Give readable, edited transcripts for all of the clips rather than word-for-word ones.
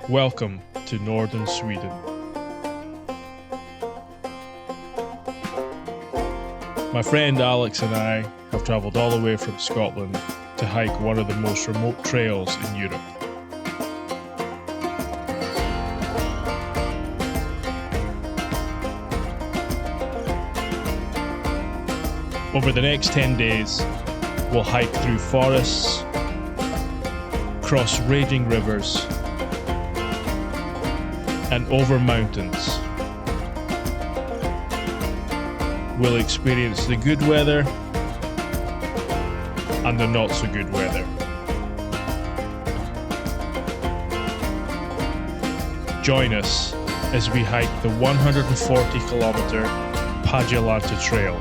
Welcome to northern Sweden. My friend Alex and I have travelled all the way from Scotland to hike one of the most remote trails in Europe. Over the next 10 days, we'll hike through forests, cross raging rivers, and over mountains. We'll experience the good weather and the not so good weather. Join us as we hike the 140-kilometre Padjelanta Trail.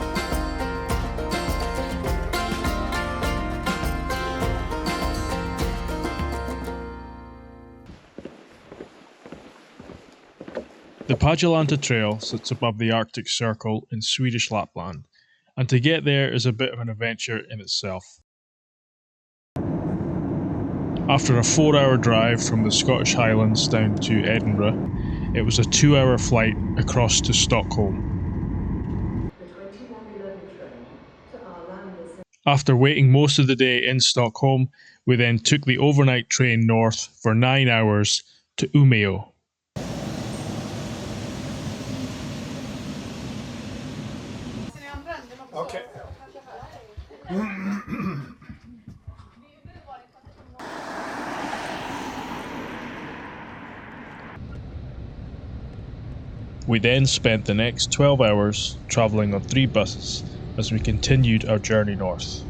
The Padjelanta Trail sits above the Arctic Circle in Swedish Lapland, and to get there is a bit of an adventure in itself. After a 4-hour drive from the Scottish Highlands down to Edinburgh, it was a 2-hour flight across to Stockholm. After waiting most of the day in Stockholm, we then took the overnight train north for 9 hours to Umeå. Okay. We then spent the next 12 hours travelling on 3 buses as we continued our journey north.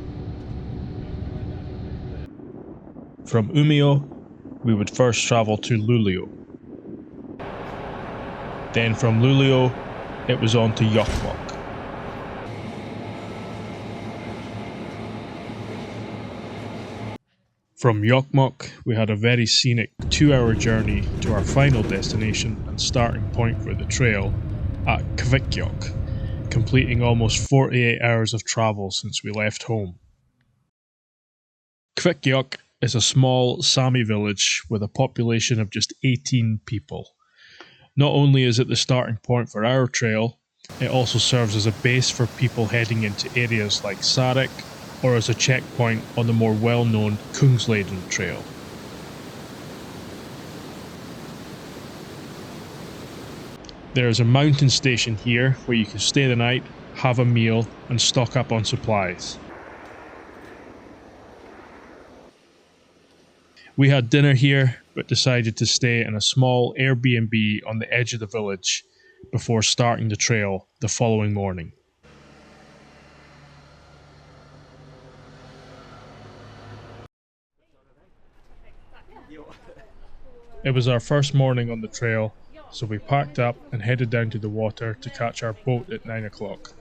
From Umeå, we would first travel to Luleå. Then from Luleå, it was on to Jokkmokk. From Jokkmokk, we had a very scenic 2-hour journey to our final destination and starting point for the trail at Kvikkjokk, completing almost 48 hours of travel since we left home. Kvikkjokk is a small Sami village with a population of just 18 people. Not only is it the starting point for our trail, it also serves as a base for people heading into areas like Sarek, or as a checkpoint on the more well-known Kungsleden Trail. There is a mountain station here where you can stay the night, have a meal, and stock up on supplies. We had dinner here, but decided to stay in a small Airbnb on the edge of the village before starting the trail the following morning. It was our first morning on the trail, so we packed up and headed down to the water to catch our boat at 9 o'clock.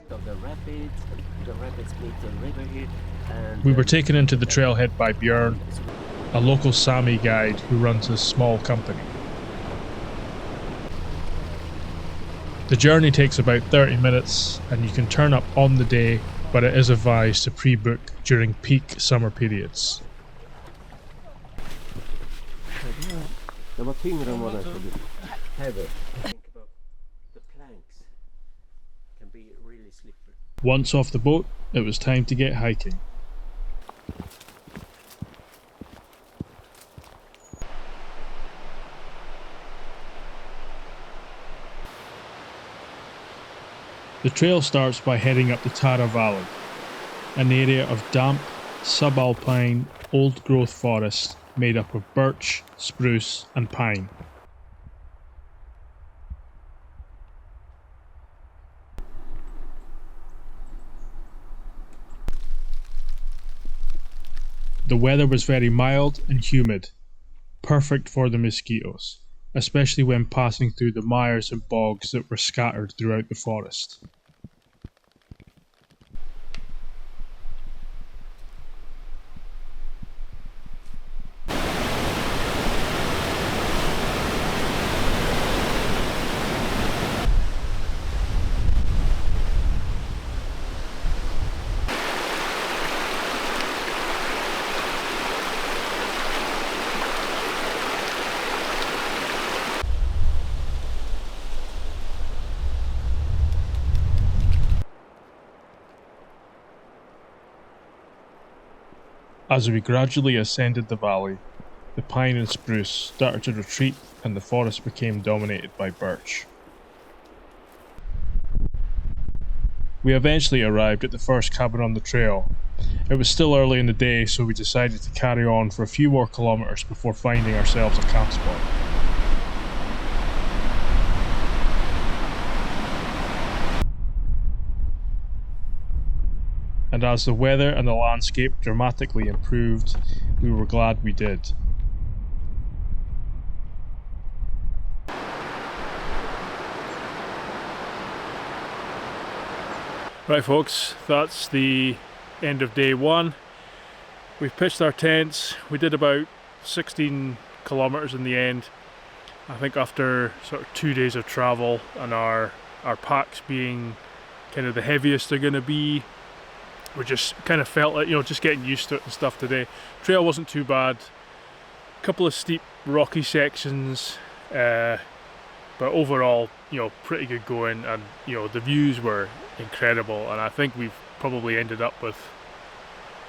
We were taken into the trailhead by Björn, a local Sami guide who runs a small company. The journey takes about 30 minutes and you can turn up on the day, but it is advised to pre-book during peak summer periods. Den var tyngre än vad den skulle bli. Heavy. Think about the planks can be really slippery. Once off the boat, it was time to get hiking. The trail starts by heading up the Tara Valley, an area of damp, subalpine, old-growth forest made up of birch, spruce and pine. The weather was very mild and humid, perfect for the mosquitoes, especially when passing through the mires and bogs that were scattered throughout the forest. As we gradually ascended the valley, the pine and spruce started to retreat and the forest became dominated by birch. We eventually arrived at the first cabin on the trail. It was still early in the day, so we decided to carry on for a few more kilometres before finding ourselves a camp spot. And as the weather and the landscape dramatically improved, we were glad we did. Right folks, that's the end of day one. We've pitched our tents. We did about 16 kilometres in the end. I think after sort of 2 days of travel and our packs being kind of the heaviest they're going to be, we just kind of felt like, just getting used to it and stuff today. Trail wasn't too bad. A couple of steep rocky sections, but overall, pretty good going, and the views were incredible, and I think we've probably ended up with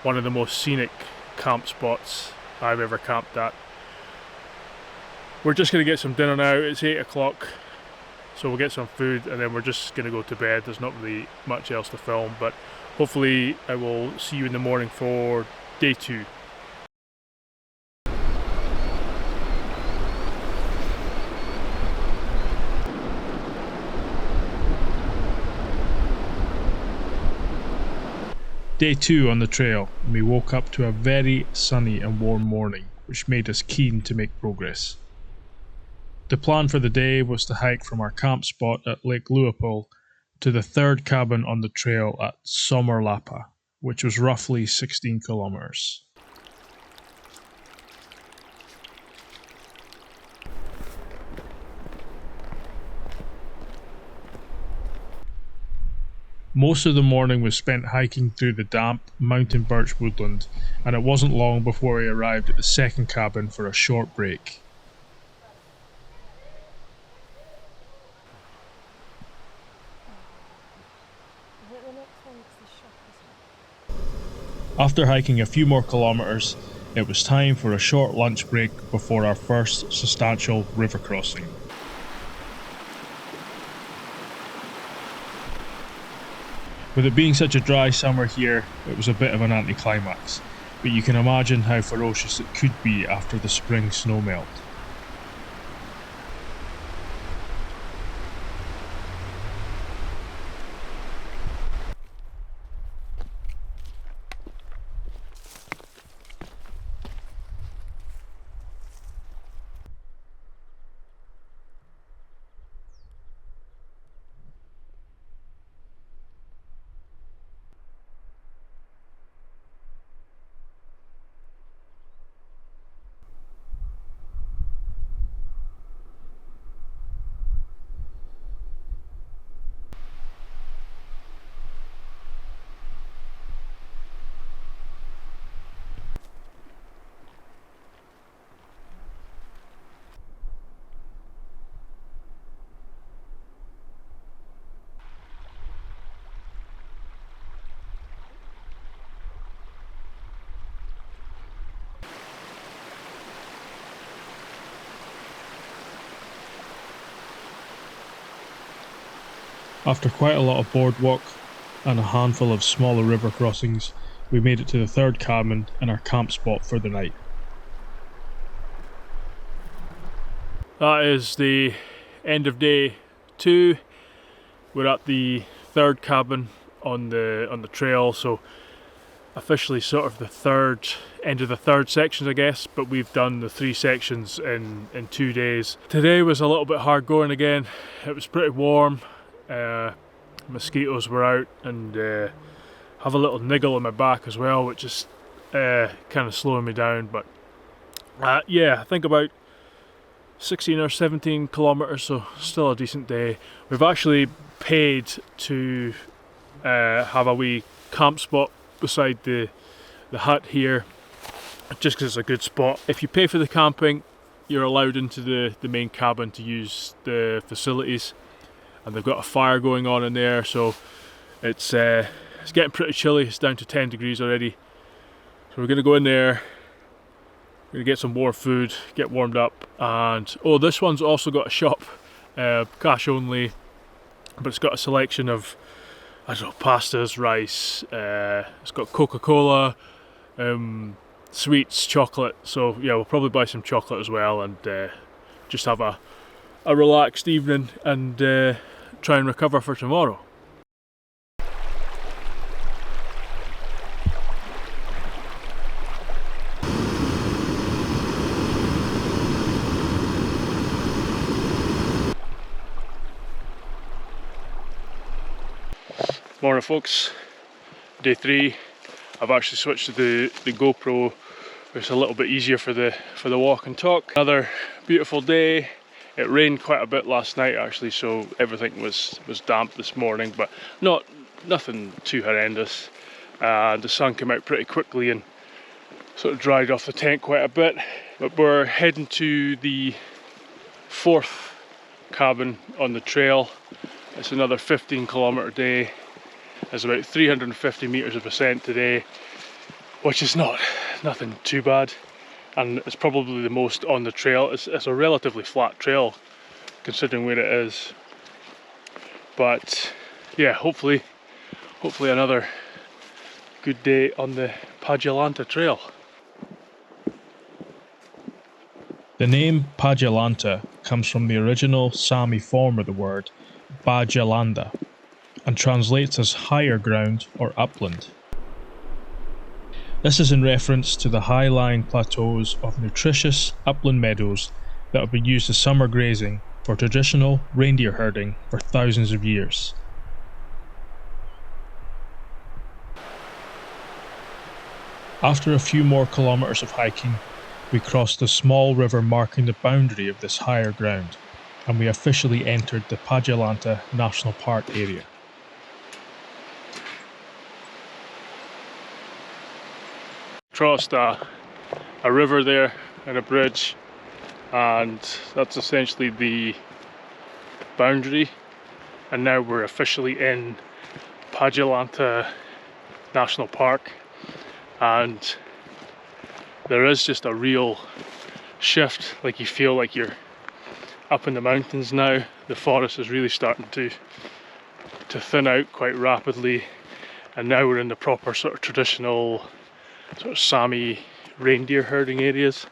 one of the most scenic camp spots I've ever camped at. We're just going to get some dinner now. It's 8 o'clock, so we'll get some food and then we're just going to go to bed. There's not really much else to film, but hopefully I will see you in the morning for day 2. Day 2 on the trail, and we woke up to a very sunny and warm morning, which made us keen to make progress. The plan for the day was to hike from our camp spot at Lake Luapul to the third cabin on the trail at Sommerlappa, which was roughly 16 kilometres. Most of the morning was spent hiking through the damp mountain birch woodland, and it wasn't long before we arrived at the second cabin for a short break. After hiking a few more kilometres, it was time for a short lunch break before our first substantial river crossing. With it being such a dry summer here, it was a bit of an anticlimax, but you can imagine how ferocious it could be after the spring snow melt. After quite a lot of boardwalk and a handful of smaller river crossings, we made it to the third cabin and our camp spot for the night. That is the end of day 2. We're at the third cabin on the trail, so officially sort of the end of the third section, I guess, but we've done the 3 sections in 2 days. Today was a little bit hard going again. It was pretty warm. Mosquitoes were out, and have a little niggle on my back as well, which is kind of slowing me down, but yeah, I think about 16 or 17 kilometres, so still a decent day. We've actually paid to have a wee camp spot beside the hut here, just because it's a good spot. If you pay for the camping, you're allowed into the main cabin to use the facilities, and they've got a fire going on in there, so it's getting pretty chilly. It's down to 10 degrees already, So we're going to go in there, we're going to get some more food, get warmed up, and oh, this one's also got a shop, cash only, but it's got a selection of, I don't know, pastas, rice, it's got Coca-Cola, sweets, chocolate. So yeah, we'll probably buy some chocolate as well, and just have a relaxed evening and try and recover for tomorrow. Morning folks, day 3. I've actually switched to the GoPro. It's a little bit easier for the walk and talk. Another beautiful day. It rained quite a bit last night actually, so everything was damp this morning, but nothing too horrendous. The sun came out pretty quickly and sort of dried off the tent quite a bit. But we're heading to the 4th cabin on the trail. It's another 15-kilometer day. There's about 350 meters of ascent today, which is nothing too bad, and it's probably the most on the trail. It's a relatively flat trail considering where it is, but yeah, hopefully another good day on the Padjelanta Trail. The name Padjelanta comes from the original Sami form of the word Padjelanta, and translates as higher ground or upland. This is in reference to the high-lying plateaus of nutritious upland meadows that have been used as summer grazing for traditional reindeer herding for thousands of years. After a few more kilometres of hiking, we crossed the small river marking the boundary of this higher ground, and we officially entered the Padjelanta National Park area. Crossed a river there and a bridge, and that's essentially the boundary, and now we're officially in Padjelanta National Park, and there is just a real shift. Like, you feel like you're up in the mountains now. The forest is really starting to thin out quite rapidly, and now we're in the proper sort of traditional sort of Sami reindeer herding areas.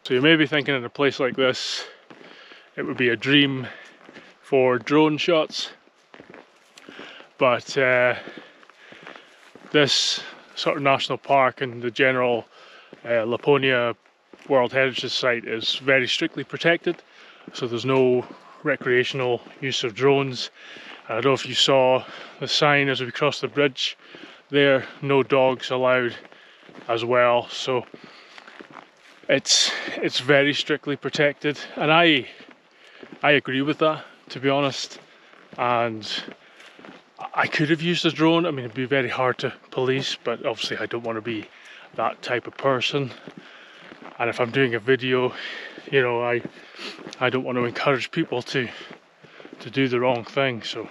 So you may be thinking, in a place like this it would be a dream for drone shots, but this sort of national park and the general Laponia World Heritage Site is very strictly protected, so there's no recreational use of drones. I don't know if you saw the sign as we crossed the bridge there, no dogs allowed as well, so it's very strictly protected, and I agree with that, to be honest. And I could have used a drone. I mean, it'd be very hard to police, but obviously I don't want to be that type of person. And if I'm doing a video, you know, I don't want to encourage people to do the wrong thing. So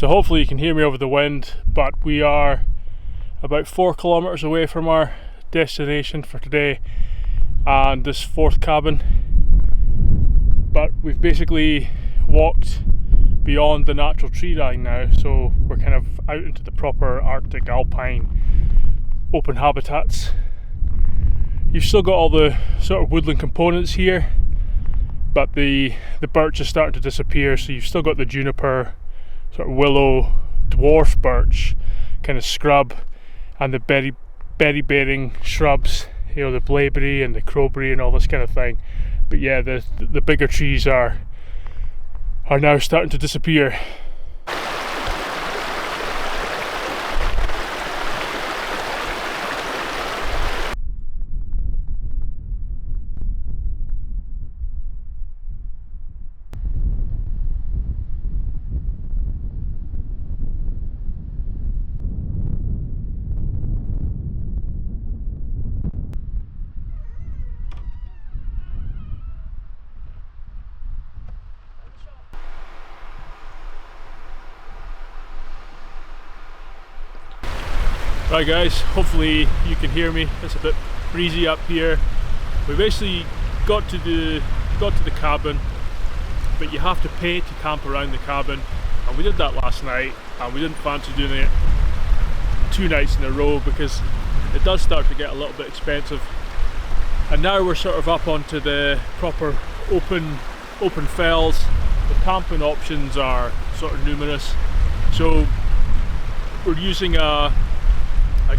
hopefully you can hear me over the wind, but we are about 4 kilometers away from our destination for today and this 4th cabin. But we've basically walked beyond the natural tree line now, so we're kind of out into the proper Arctic alpine open habitats. You've still got all the sort of woodland components here, but the birch is starting to disappear, so you've still got the juniper sort of willow, dwarf birch kind of scrub, and the berry bearing shrubs, you know, the blaeberry and the crowberry and all this kind of thing. But yeah, the bigger trees are now starting to disappear. Right guys, hopefully you can hear me. It's a bit breezy up here. We basically got to the cabin, but you have to pay to camp around the cabin, and we did that last night, and we didn't fancy doing it 2 nights in a row because it does start to get a little bit expensive. And now we're sort of up onto the proper open fells. The camping options are sort of numerous, so we're using a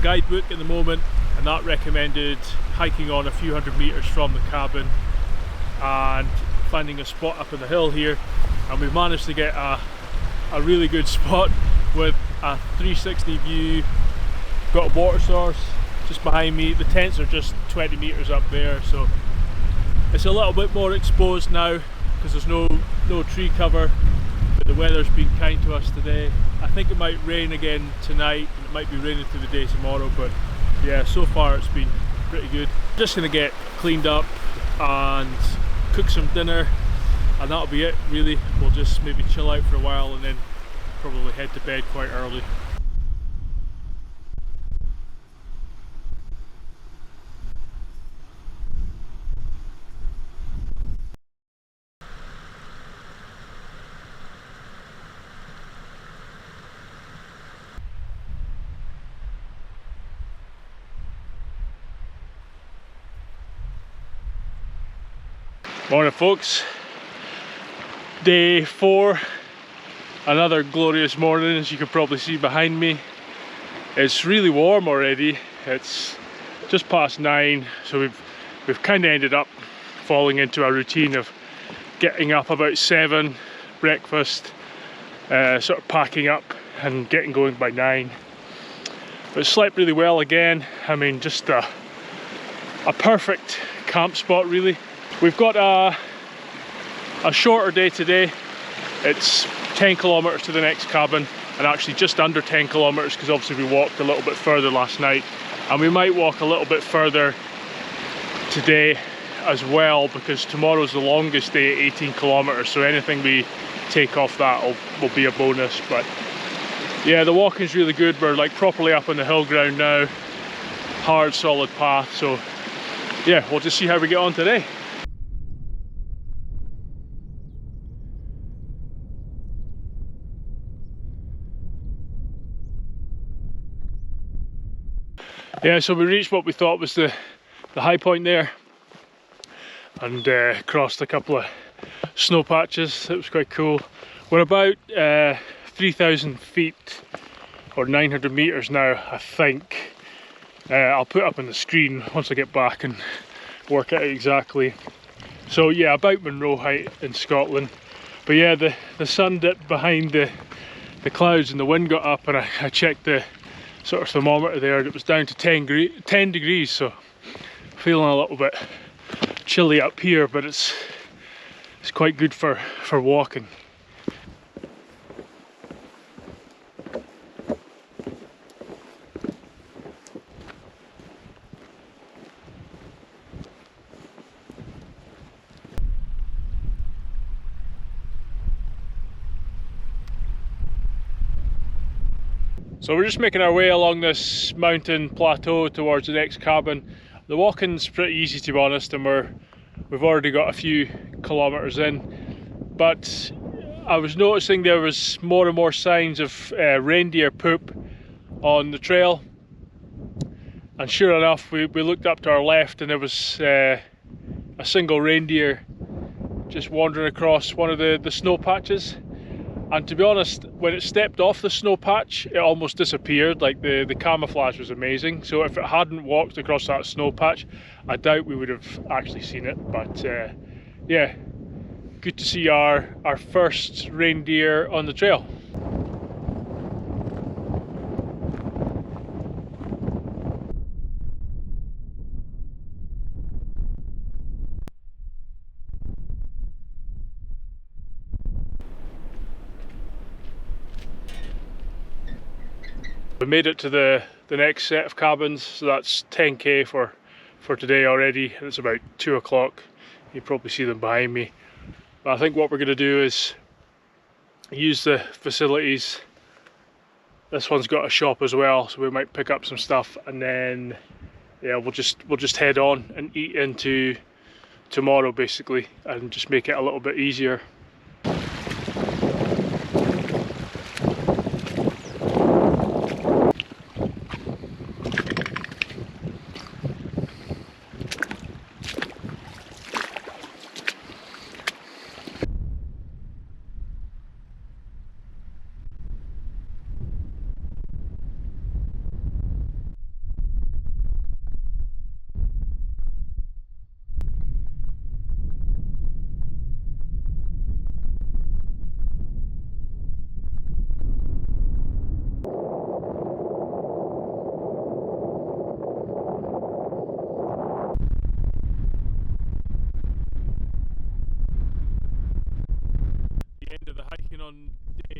guidebook at the moment, and that recommended hiking on a few hundred meters from the cabin and finding a spot up in the hill here, and we've managed to get a really good spot with a 360 view. Got a water source just behind me. The tents are just 20 meters up there, so it's a little bit more exposed now because there's no tree cover, but the weather's been kind to us today. I think it might rain again tonight, and it might be raining through the day tomorrow, but yeah, so far it's been pretty good. Just gonna get cleaned up and cook some dinner, and that'll be it really. We'll just maybe chill out for a while and then probably head to bed quite early. Morning folks, day 4, another glorious morning as you can probably see behind me. It's really warm already, it's just past 9, so we've kind of ended up falling into a routine of getting up about 7, breakfast, sort of packing up and getting going by 9. But slept really well again. I mean, just a perfect camp spot really. We've got a shorter day today. It's 10 kilometers to the next cabin, and actually just under 10 kilometers because obviously we walked a little bit further last night, and we might walk a little bit further today as well because tomorrow's the longest day at 18 kilometers, so anything we take off that will be a bonus. But yeah, the walking's really good. We're like properly up on the hill ground now, hard solid path, so yeah, we'll just see how we get on today. Yeah, so we reached what we thought was the high point there, and crossed a couple of snow patches. It was quite cool. We're about 3,000 feet or 900 meters now, I think. I'll put up on the screen once I get back and work it out exactly. So yeah, about Monroe height in Scotland. But yeah, the sun dipped behind the clouds and the wind got up, and I checked the sort of thermometer there, and it was down to 10 degrees, so feeling a little bit chilly up here, but it's quite good for walking. So we're just making our way along this mountain plateau towards the next cabin. The walking's pretty easy, to be honest, and we've already got a few kilometers in, but I was noticing there was more and more signs of reindeer poop on the trail, and sure enough we looked up to our left and there was a single reindeer just wandering across one of the snow patches. And to be honest, when it stepped off the snow patch, it almost disappeared. Like the camouflage was amazing. So if it hadn't walked across that snow patch, I doubt we would have actually seen it. But yeah, good to see our first reindeer on the trail. We made it to the next set of cabins, so that's 10k for today already, and it's about 2 o'clock. You probably see them behind me. But I think what we're going to do is use the facilities. This one's got a shop as well, so we might pick up some stuff, and then yeah, we'll just head on and eat into tomorrow basically, and just make it a little bit easier.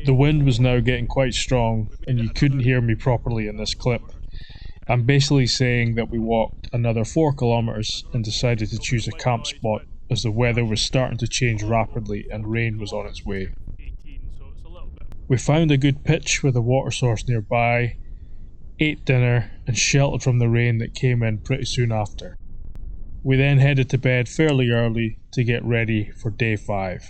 The wind was now getting quite strong, and you couldn't hear me properly in this clip. I'm basically saying that we walked another 4 kilometers and decided to choose a camp spot as the weather was starting to change rapidly and rain was on its way. We found a good pitch with a water source nearby, ate dinner, and sheltered from the rain that came in pretty soon after. We then headed to bed fairly early to get ready for day 5.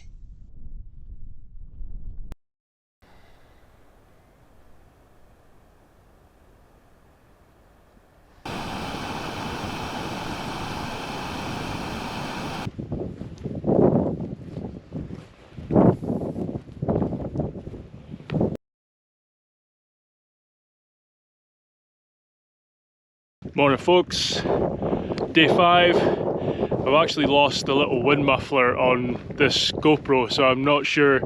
Morning folks, day 5. I've actually lost the little wind muffler on this GoPro, so I'm not sure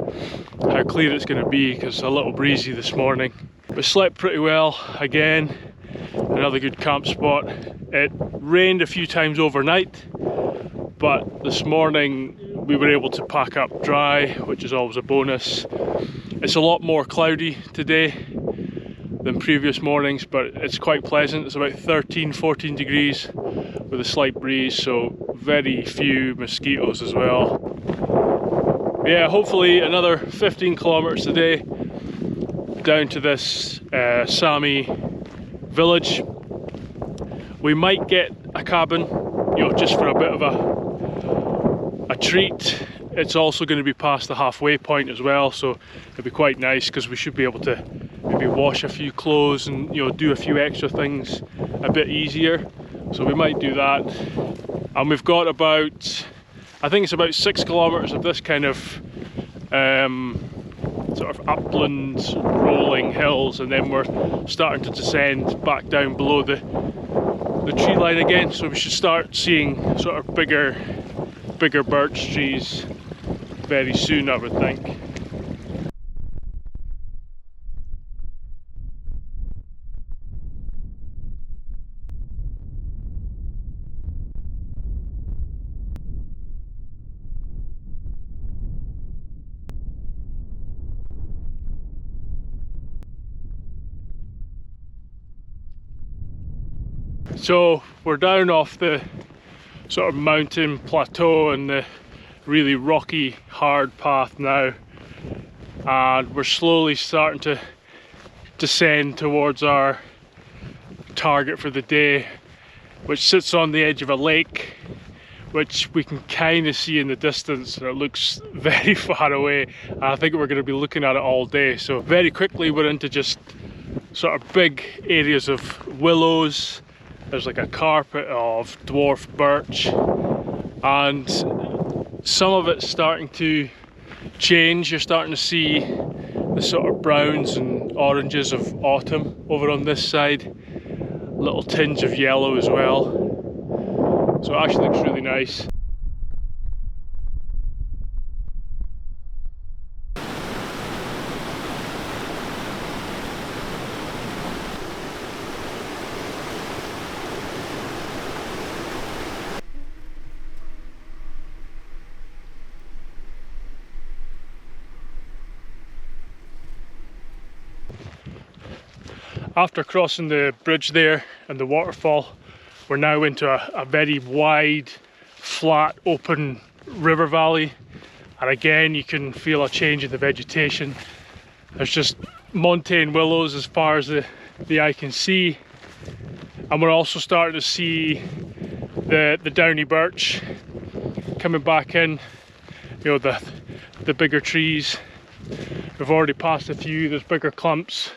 how clear it's going to be because it's a little breezy this morning. We slept pretty well again, another good camp spot. It rained a few times overnight, but this morning we were able to pack up dry, which is always a bonus. It's a lot more cloudy today than previous mornings, but it's quite pleasant. It's about 13-14 degrees with a slight breeze, so very few mosquitoes as well. Yeah, hopefully another 15 kilometers today down to this Sami village. We might get a cabin, you know, just for a bit of a treat. It's also going to be past the halfway point as well, so it'll be quite nice because we should be able to maybe wash a few clothes and, you know, do a few extra things a bit easier. So we might do that. And we've got about, I think it's about 6 kilometers of this kind of sort of upland rolling hills, and then we're starting to descend back down below the tree line again, so we should start seeing sort of bigger birch trees very soon, I would think. So we're down off the sort of mountain plateau and the really rocky, hard path now, and we're slowly starting to descend towards our target for the day, which sits on the edge of a lake, which we can kind of see in the distance, and it looks very far away, and I think we're going to be looking at it all day. So very quickly we're into just sort of big areas of willows. There's like a carpet of dwarf birch, and some of it's starting to change. You're starting to see the sort of browns and oranges of autumn over on this side. A little tinge of yellow as well. So it actually looks really nice. After crossing the bridge there and the waterfall, we're now into a very wide, flat, open river valley. And again, you can feel a change in the vegetation. There's just montane willows as far as the eye can see. And we're also starting to see the downy birch coming back in, you know, the bigger trees. We've already passed a few, there's bigger clumps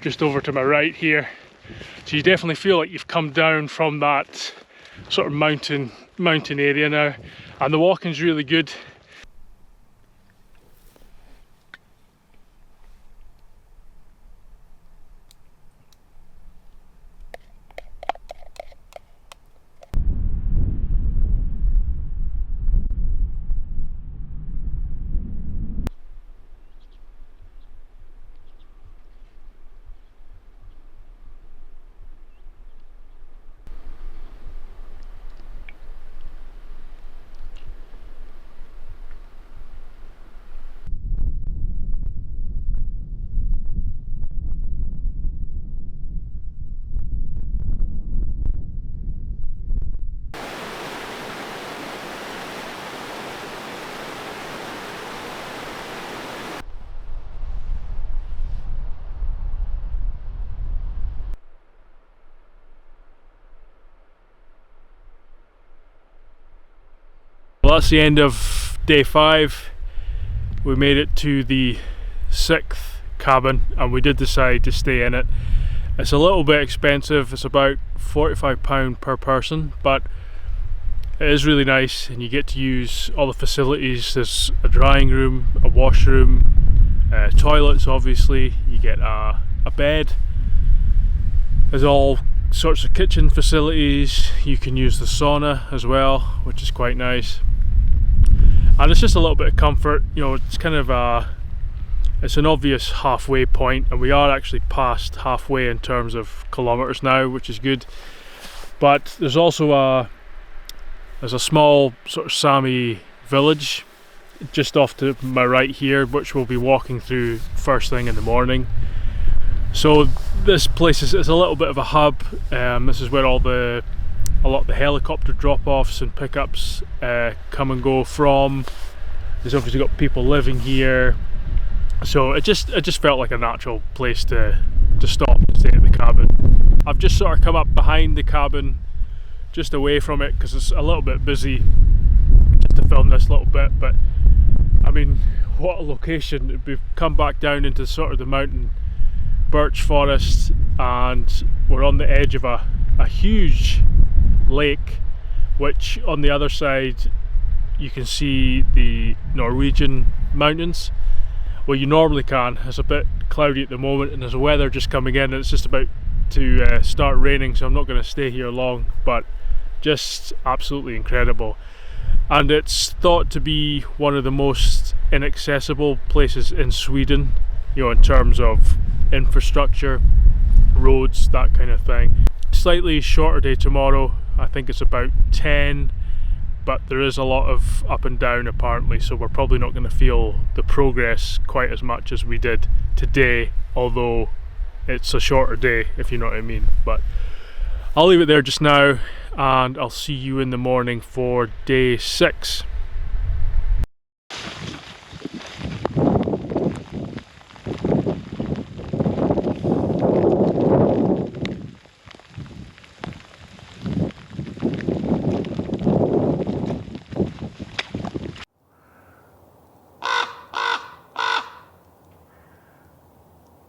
just over to my right here. So you definitely feel like you've come down from that sort of mountain area now, and the walking's really good. Well, that's the end of day 5. We made it to the 6th cabin and we did decide to stay in it. It's a little bit expensive, it's about £45 per person, but it is really nice and you get to use all the facilities. There's a drying room, a washroom, toilets obviously, you get a bed. There's all sorts of kitchen facilities, you can use the sauna as well, which is quite nice. And it's just a little bit of comfort, you know, it's kind of it's an obvious halfway point, and we are actually past halfway in terms of kilometres now, which is good. But there's also a small sort of Sami village just off to my right here, which we'll be walking through first thing in the morning. So this place is a little bit of a hub. This is where a lot of the helicopter drop-offs and pickups come and go from. There's obviously got people living here, so it just felt like a natural place to stop and stay at the cabin. I've just sort of come up behind the cabin, just away from it because it's a little bit busy, just to film this little bit. But I mean, what a location! We've come back down into sort of the mountain birch forest, and we're on the edge of a huge lake, which on the other side you can see the Norwegian mountains. Well, you normally can. It's a bit cloudy at the moment and there's a weather just coming in and it's just about to start raining, so I'm not going to stay here long, but just absolutely incredible. And it's thought to be one of the most inaccessible places in Sweden, you know, in terms of infrastructure, roads, that kind of thing. Slightly shorter day tomorrow, I think it's about 10, but there is a lot of up and down apparently, so we're probably not going to feel the progress quite as much as we did today, although it's a shorter day, if you know what I mean. But I'll leave it there just now and I'll see you in the morning for day 6.